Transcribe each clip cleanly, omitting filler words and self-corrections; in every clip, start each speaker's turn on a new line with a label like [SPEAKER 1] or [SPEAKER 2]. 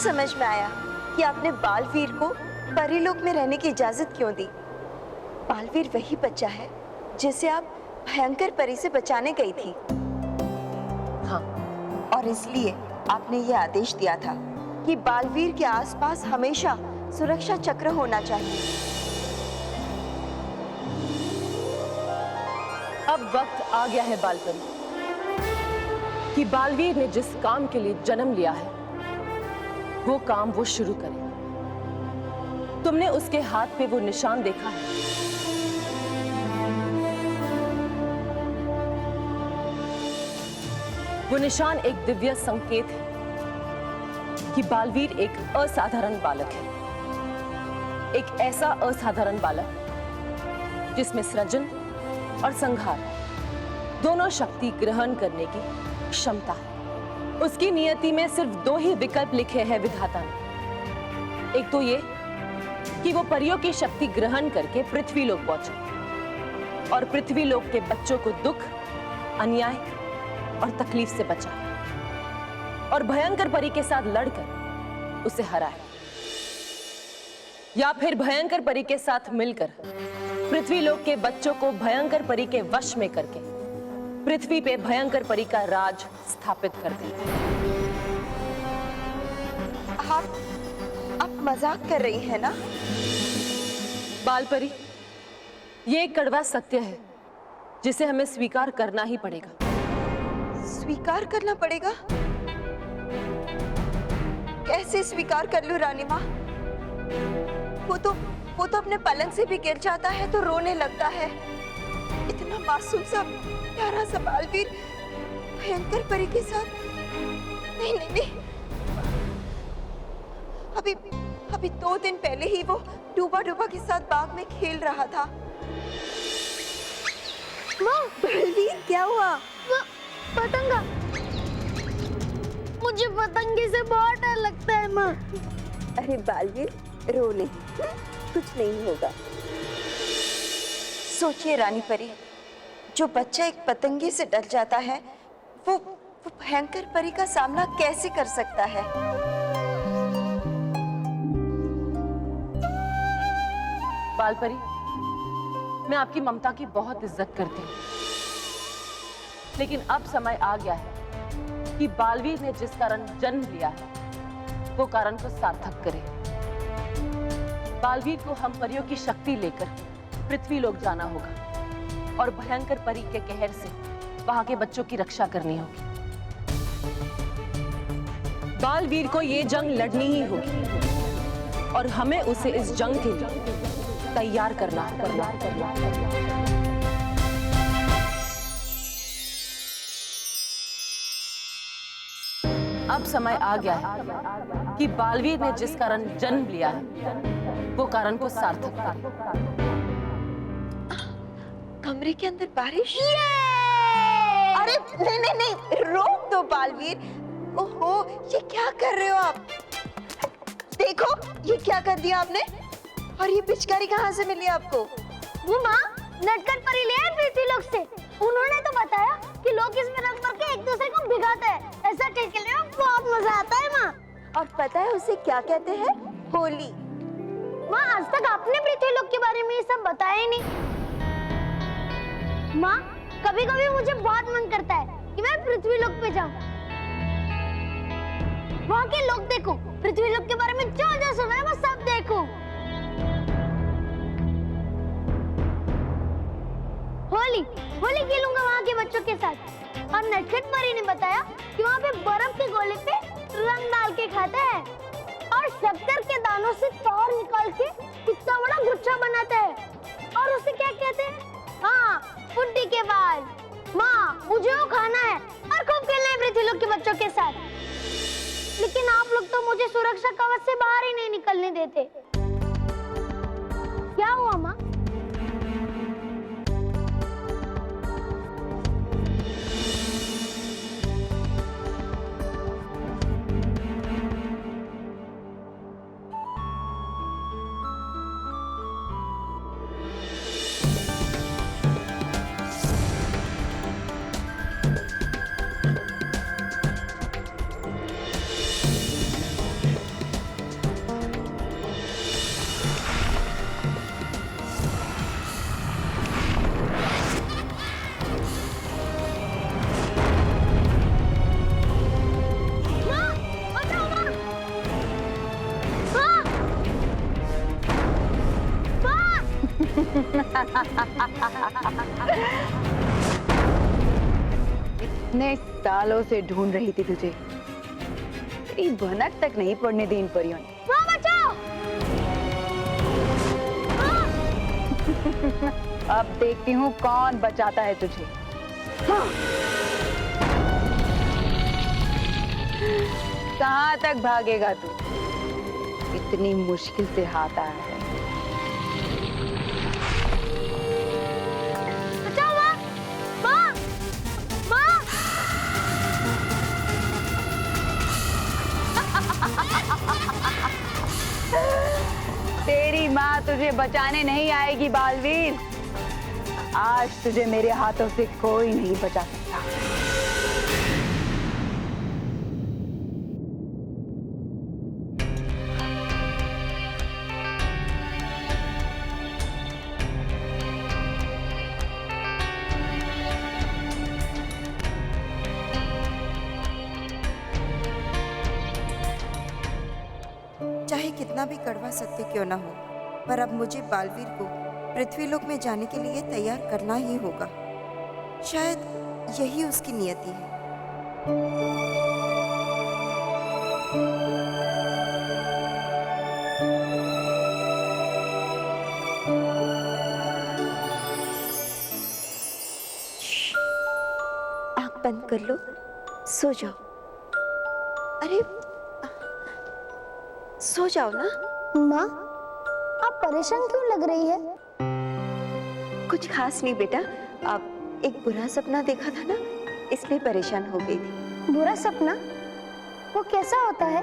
[SPEAKER 1] समझ में आया कि आपने बालवीर को परीलोक में रहने की इजाजत क्यों दी। बालवीर वही बच्चा है जिसे आप भयंकर परी से बचाने गई थी। हाँ, और इसलिए आपने ये आदेश दिया था कि बालवीर के आसपास हमेशा सुरक्षा चक्र होना चाहिए।
[SPEAKER 2] अब वक्त आ गया है बालपरी कि बालवीर ने जिस काम के लिए जन्म लिया है वो काम वो शुरू करे। तुमने उसके हाथ पे वो निशान देखा है। वो निशान एक दिव्य संकेत है कि बालवीर एक असाधारण बालक है, एक ऐसा असाधारण बालक जिसमें सृजन और संहार दोनों शक्ति ग्रहण करने की क्षमता है। उसकी नियति में सिर्फ दो ही विकल्प लिखे हैं विधाता ने। एक तो ये कि वो परियों की शक्ति ग्रहण करके पृथ्वी लोक पहुंचे और पृथ्वी लोक के बच्चों को दुख, अन्याय और तकलीफ से बचाए और भयंकर परी के साथ लड़कर उसे हराए, या फिर भयंकर परी के साथ मिलकर पृथ्वी लोक के बच्चों को भयंकर परी के वश में करके पृथ्वी पे भयंकर परी का राज स्थापित कर दे।
[SPEAKER 1] आप मजाक कर रही हैं ना?
[SPEAKER 2] बालपरी, ये एक कड़वा सत्य है जिसे हमें स्वीकार करना ही पड़ेगा।
[SPEAKER 1] स्वीकार करना पड़ेगा? कैसे स्वीकार कर लूं रानी माँ? वो तो अपने पलंग से भी गिर जाता है तो रोने लगता है। इतना मासूम सा प्यारा सा बालवीर भयंकर परी के साथ? नहीं नहीं नहीं, अभी 2 दिन पहले ही वो डूबा के साथ बाग में खेल रहा था।
[SPEAKER 3] माँ,
[SPEAKER 1] बालवीर क्या हुआ?
[SPEAKER 3] पतंगा, मुझे पतंगे से बहुत डर लगता है माँ।
[SPEAKER 1] अरे बालवीर, रो नहीं, कुछ नहीं होगा। सोचिए रानी परी, जो बच्चा एक पतंगे से डर जाता है वो भयंकर परी का सामना कैसे कर सकता है?
[SPEAKER 2] बालपरी, मैं आपकी ममता की बहुत इज्जत करती हूँ, लेकिन अब समय आ गया है कि बालवीर ने जिस कारण जन्म लिया है वो कारण को सार्थक करे। बालवीर को हम परियों की शक्ति लेकर पृथ्वी लोक जाना होगा और भयंकर परी के कहर से वहां के बच्चों की रक्षा करनी होगी। बालवीर को ये जंग लड़नी ही होगी और हमें उसे इस जंग के लिए तैयार करना होगा। अब समय आ गया है कि बालवीर ने जिस कारण जन्म लिया है वो कारण को सार्थक करे।
[SPEAKER 1] कमरे के अंदर बारिश? अरे नहीं नहीं नहीं, रोक दो बालवीर। ओहो, ये क्या कर रहे हो आप? देखो ये क्या कर दिया आपने। और ये पिचकारी कहाँ से मिली आपको?
[SPEAKER 3] वो माँ नटखट परी ले आए पृथ्वी लोक से। उन्होंने तो बताया कि लोग इसमें रंग भर के एक दूसरे को भिगाते हैं। ऐसा खेलने में बहुत मजा आता है माँ।
[SPEAKER 1] और पता है उसे क्या कहते हैं? होली।
[SPEAKER 3] माँ, आज तक आपने पृथ्वी लोक के बारे में ये सब बताया ही नहीं। माँ, कभी कभी मुझे बहुत मन करता है कि मैं पृथ्वी लोक पे जाऊँ, वहाँ के लोग देखूं, पृथ्वी लोक के बारे में जो जो सुना है वो सब देखूं। होली खेलूंगा वहाँ के बच्चों के साथ। और नटखट परी ने बताया कि वहाँ पे बर्फ के गोले पे रंग डाल के खाते हैं और शक्कर के दानों से तौर निकाल के इतना बड़ा गुच्छा बनाते हैं और उसे क्या कहते हैं? हाँ, पुड्डी के बाल। माँ, मुझे वो खाना है और खूब खेलना है पृथ्वी लोक के बच्चों के साथ। लेकिन आप लोग तो मुझे सुरक्षा कवच से बाहर ही नहीं निकलने देते। क्या हुआ माँ?
[SPEAKER 4] इतने सालों से ढूंढ रही थी तुझे, तेरी भनक तक नहीं पड़ने दी इन परियों ने।
[SPEAKER 3] माँ बचाओ!
[SPEAKER 4] अब देखती हूँ कौन बचाता है तुझे। हाँ। कहाँ तक भागेगा तू? इतनी मुश्किल से हाथ आया है।
[SPEAKER 3] बचाओ माँ! माँ! माँ!
[SPEAKER 4] तेरी माँ तुझे बचाने नहीं आएगी बालवीर। आज तुझे मेरे हाथों से कोई नहीं बचा सकता।
[SPEAKER 1] चाहे कितना भी कड़वा सत्य क्यों ना हो, पर अब मुझे बालवीर को पृथ्वीलोक में जाने के लिए तैयार करना ही होगा। शायद यही उसकी नियति है। आंख बंद कर लो, सो जाओ। अरे सो जाओ ना।
[SPEAKER 3] माँ, आप परेशान क्यों लग रही है?
[SPEAKER 1] कुछ खास नहीं बेटा, आप एक बुरा सपना देखा था ना, इसलिए परेशान हो गई थी।
[SPEAKER 3] बुरा सपना? वो कैसा होता है?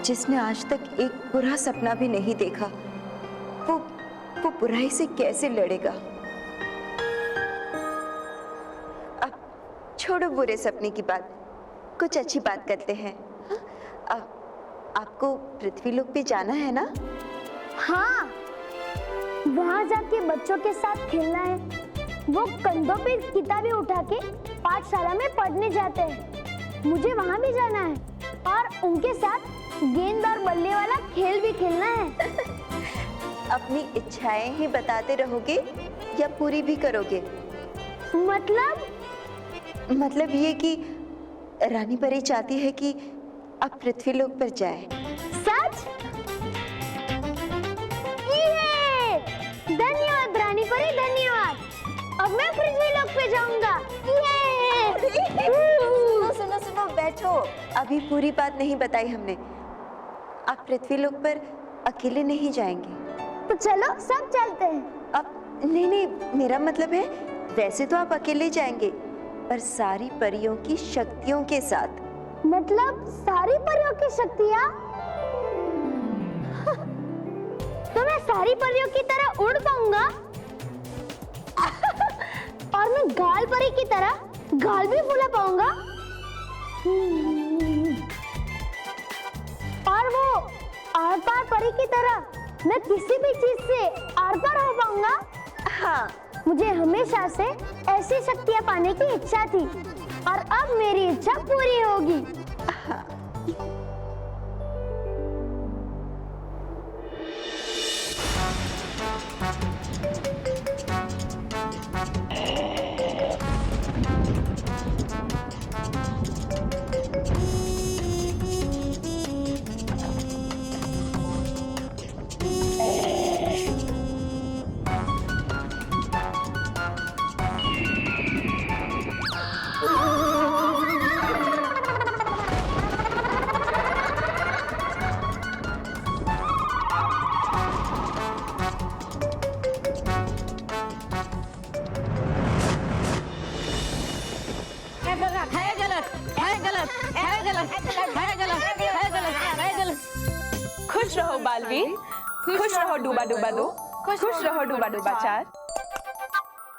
[SPEAKER 1] जिसने आज तक एक बुरा सपना भी नहीं देखा, वो बुराई से कैसे लड़ेगा। अब छोड़ो बुरे सपने की बात, कुछ अच्छी बात करते हैं। अब आपको पृथ्वीलोक पे जाना है ना?
[SPEAKER 3] हाँ, वहाँ जाके बच्चों के साथ खेलना है। वो कंधों पे किताबें उठा के पाठशाला में पढ़ने जाते हैं। मुझे वहाँ भी जाना है और उनके साथ गेंद और बल्ले वाला खेल भी खेलना है।
[SPEAKER 1] अपनी इच्छाएं ही बताते रहोगे या पूरी भी करोगे? मतलब ये कि रानी परी चाहती है कि आप पृथ्वीलोक पर जाएं।
[SPEAKER 3] सच? ये! धन्यवाद रानी परी, धन्यवाद। अब मैं पृथ्वीलोक पे जाऊंगा।
[SPEAKER 1] सुनो, बैठो। अभी पूरी बात नहीं बताई हमने। आप पृथ्वीलोक पर अकेले नहीं जाएंगे।
[SPEAKER 3] तो चलो सब चलते हैं।
[SPEAKER 1] अब नहीं, मेरा मतलब है वैसे तो आप अकेले जाएंगे, पर सारी परियों की शक्तियों के साथ।
[SPEAKER 3] मतलब सारी परियों की शक्तियाँ? तो मैं सारी परियों की तरह उड़ पाऊंगा और मैं गाल परी की तरह गाल भी फुला पाऊंगा और वो आर पार परी की तरह मैं किसी भी चीज से आर पार हो पाऊंगा।
[SPEAKER 1] हाँ,
[SPEAKER 3] मुझे हमेशा से ऐसी शक्तियाँ पाने की इच्छा थी और अब मेरी इच्छा पूरी होगी।
[SPEAKER 2] खुश रहो बालवीर, खुश रहो डूबा डूबा दो, खुश रहो डूबा डूबा चार।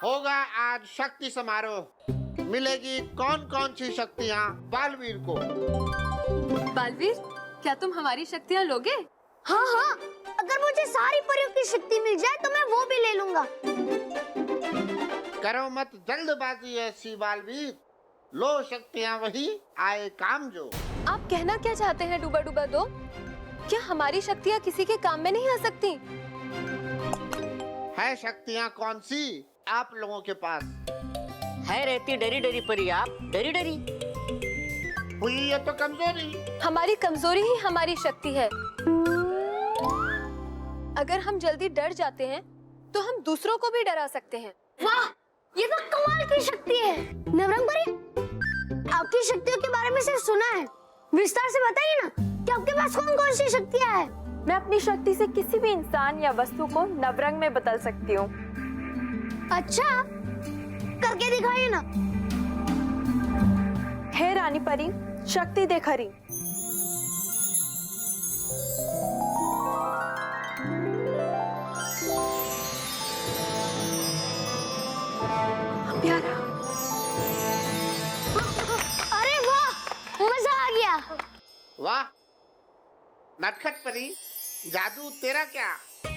[SPEAKER 5] होगा आज शक्ति समारोह। मिलेगी कौन कौन सी शक्तियाँ बालवीर को।
[SPEAKER 6] बालवीर, क्या तुम हमारी शक्तियाँ लोगे?
[SPEAKER 3] हाँ हाँ, अगर मुझे सारी परियों की शक्ति मिल जाए तो मैं वो भी ले लूंगा।
[SPEAKER 5] करो मत जल्दबाजी ऐसी बालवीर, लो शक्तियाँ वही आए काम जो।
[SPEAKER 6] आप कहना क्या चाहते हैं डूबा डूबा दो? क्या हमारी शक्तियाँ किसी के काम में नहीं आ सकती?
[SPEAKER 5] है शक्तियाँ कौन सी आप लोगों के पास?
[SPEAKER 7] है रहती डरी डरी परी, आप डरी डरी।
[SPEAKER 5] हुई ये तो कमजोरी।
[SPEAKER 6] हमारी कमजोरी ही हमारी शक्ति है। अगर हम जल्दी डर जाते हैं तो हम दूसरों को भी डरा सकते हैं।
[SPEAKER 3] वाह, ये तो कमाल की शक्ति है। नवरंग परी, आपकी शक्तियों के बारे में सिर्फ सुना है, विस्तार से बताइए ना कि आपके पास कौन कौन सी शक्तियाँ हैं?
[SPEAKER 8] मैं अपनी शक्ति से किसी भी इंसान या वस्तु को नवरंग में बदल सकती हूँ।
[SPEAKER 3] अच्छा, करके दिखाइए ना।
[SPEAKER 8] हे रानी परी, शक्ति दे खरी। प्यारा,
[SPEAKER 3] अरे वाह, मजा आ गया।
[SPEAKER 5] वाह नटखट परी, जादू तेरा क्या?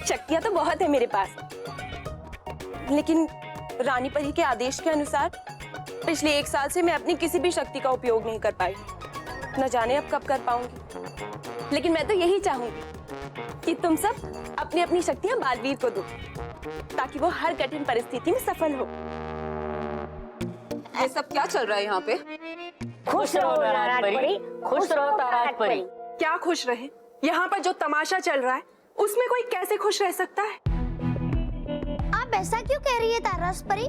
[SPEAKER 8] शक्तियाँ तो बहुत है मेरे पास, लेकिन रानी परी के आदेश के अनुसार पिछले 1 साल से मैं अपनी किसी भी शक्ति का उपयोग नहीं कर पाई। न जाने अब कब कर पाऊंगी, लेकिन मैं तो यही चाहूंगी कि तुम सब अपनी अपनी शक्तियां बालवीर को दो, ताकि वो हर कठिन परिस्थिति में सफल हो।
[SPEAKER 2] ये सब क्या चल रहा है यहाँ पे?
[SPEAKER 7] खुश रहो ताराज परी, खुश रहो ताराज परी।
[SPEAKER 8] क्या खुश रहे? यहाँ पर जो तमाशा चल रहा है उसमें कोई कैसे खुश रह सकता है?
[SPEAKER 3] आप ऐसा क्यों कह रही है ताराज परी?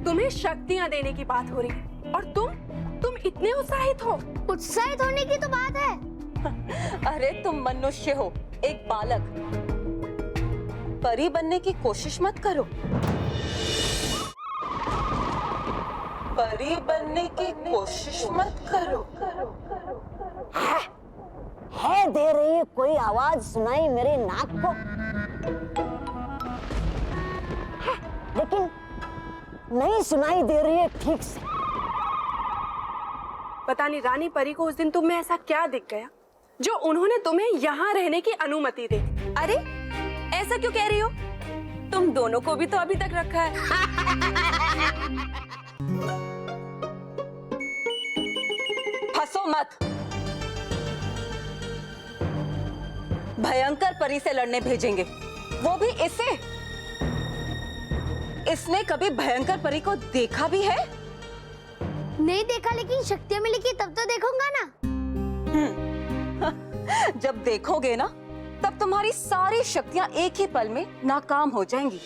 [SPEAKER 8] तुम्हें शक्तियाँ देने की बात हो रही है और तुम इतने उत्साहित हो।
[SPEAKER 3] उत्साहित होने की तो बात है।
[SPEAKER 2] अरे तुम मनुष्य हो, एक बालक। परी बनने की कोशिश मत करो। परी बनने की कोशिश मत करो।
[SPEAKER 7] है दे रही है कोई आवाज सुनाई मेरे नाक को, लेकिन नहीं सुनाई दे रही है ठीक से।
[SPEAKER 8] पता नहीं रानी परी को उस दिन तुम में ऐसा क्या दिख गया जो उन्होंने तुम्हें यहाँ रहने की अनुमति दी।
[SPEAKER 2] अरे ऐसा क्यों कह रही हो? तुम दोनों को भी तो अभी तक रखा है। हंसो मत। भयंकर परी से लड़ने भेजेंगे, वो भी इसे। इसने कभी भयंकर परी को देखा भी है?
[SPEAKER 3] नहीं देखा, लेकिन शक्तियाँ मिलेगी तब तो देखूंगा ना।
[SPEAKER 2] जब देखोगे ना, तब तुम्हारी सारी शक्तियां एक ही पल में नाकाम हो जाएंगी।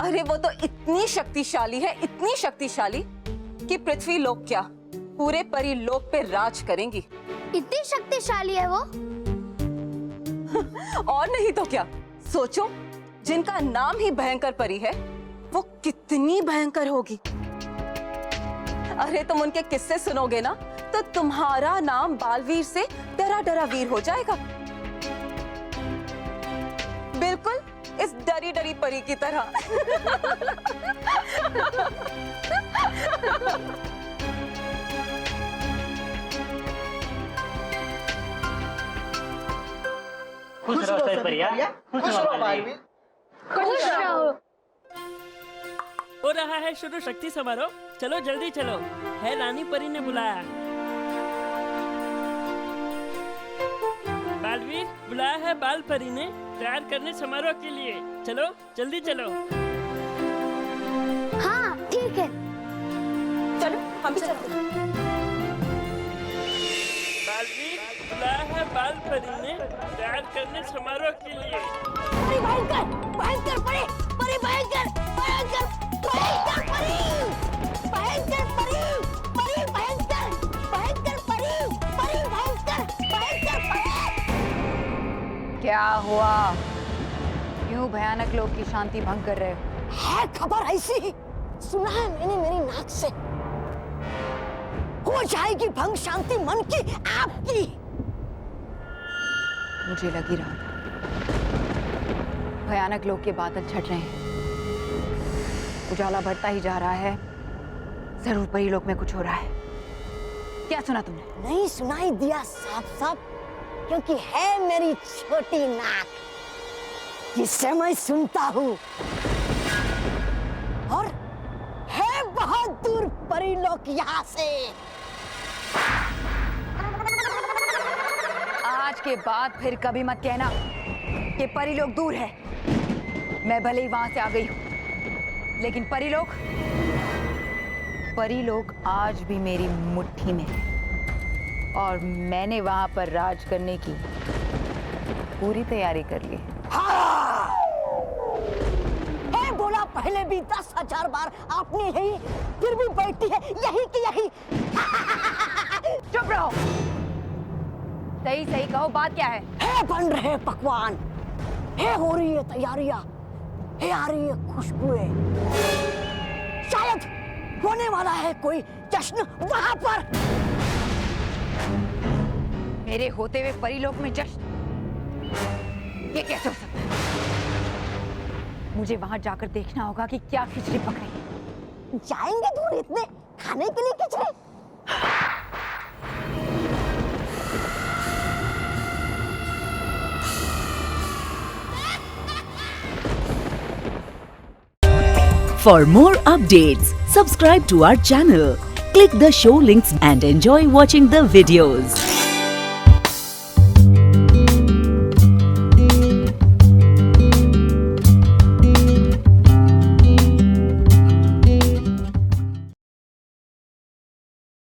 [SPEAKER 2] अरे वो तो इतनी शक्तिशाली है, इतनी शक्तिशाली कि पृथ्वी लोक क्या, पूरे परी लोक पे राज करेंगी।
[SPEAKER 3] इतनी शक्तिशाली है वो?
[SPEAKER 2] और नहीं तो क्या। सोचो, जिनका नाम ही भयंकर परी है, वो कितनी भयंकर होगी। अरे तुम उनके किस्से सुनोगे ना, तो तुम्हारा नाम बालवीर से डरा डरा वीर हो जाएगा। बिल्कुल इस डरी डरी परी की तरह।
[SPEAKER 7] खुश रहो परिया, खुश रहो बालवीर।
[SPEAKER 3] खुश रहो।
[SPEAKER 9] हो रहा है शुरू शक्ति समारोह। चलो जल्दी चलो, है रानी परी ने बुलाया। बालवीर बुलाया है बाल परी ने तैयार करने समारोह के लिए। चलो जल्दी चलो।
[SPEAKER 3] हाँ ठीक है।
[SPEAKER 2] चलो हम भी चलते हैं।
[SPEAKER 9] बालवीर बुलाया है बाल परी ने तैयार करने समारोह के लिए।
[SPEAKER 7] परी भयंकर, भयंकर परी, परी भयंकर, भयंकर, भयंकर परी, भयंकर परी, परी भयंकर, भयंकर परी, परी भयंकर, भयंकर परी।
[SPEAKER 4] क्या हुआ? क्यों भयानक लोग की शांति भंग कर रहे हो?
[SPEAKER 7] है खबर ऐसी, सुना है मैंने मेरी नाक से। हो जाएगी भंग शांति मन की आपकी।
[SPEAKER 4] मुझे लग ही रहा था। भयानक लोग के बादल छट रहे हैं, उजाला बढ़ता ही जा रहा है। जरूर परी लोक में कुछ हो रहा है। क्या सुना तुमने?
[SPEAKER 7] नहीं सुनाई दिया साफ साफ, क्योंकि है मेरी छोटी नाक जिससे मैं सुनता हूँ, और है बहुत दूर परी लोक यहाँ से।
[SPEAKER 4] आज के बाद फिर कभी मत कहना कि परीलोक दूर है। मैं भले ही वहां से आ गई हूं, लेकिन परीलोक आज भी मेरी मुट्ठी में है और मैंने वहां पर राज करने की पूरी तैयारी कर ली है।
[SPEAKER 7] बोला पहले भी 10,000 बार आपने यही, फिर भी बैठती है यही की यही।
[SPEAKER 4] चुप रहो। सही सही कहो, बात क्या है?
[SPEAKER 7] बन रहे पकवान, हो रही है तैयारियां, आ रही है खुशबुएं, शायद होने वाला है कोई जश्न वहां पर।
[SPEAKER 4] मेरे होते हुए परीलोक में जश्न? ये कैसे हो सकता है? मुझे वहां जाकर देखना होगा कि क्या खिचड़ी पक रही है।
[SPEAKER 7] जाएंगे दूर इतने खाने के लिए खिचड़ी?
[SPEAKER 10] For more updates, subscribe to our channel, click the show links and enjoy watching the videos.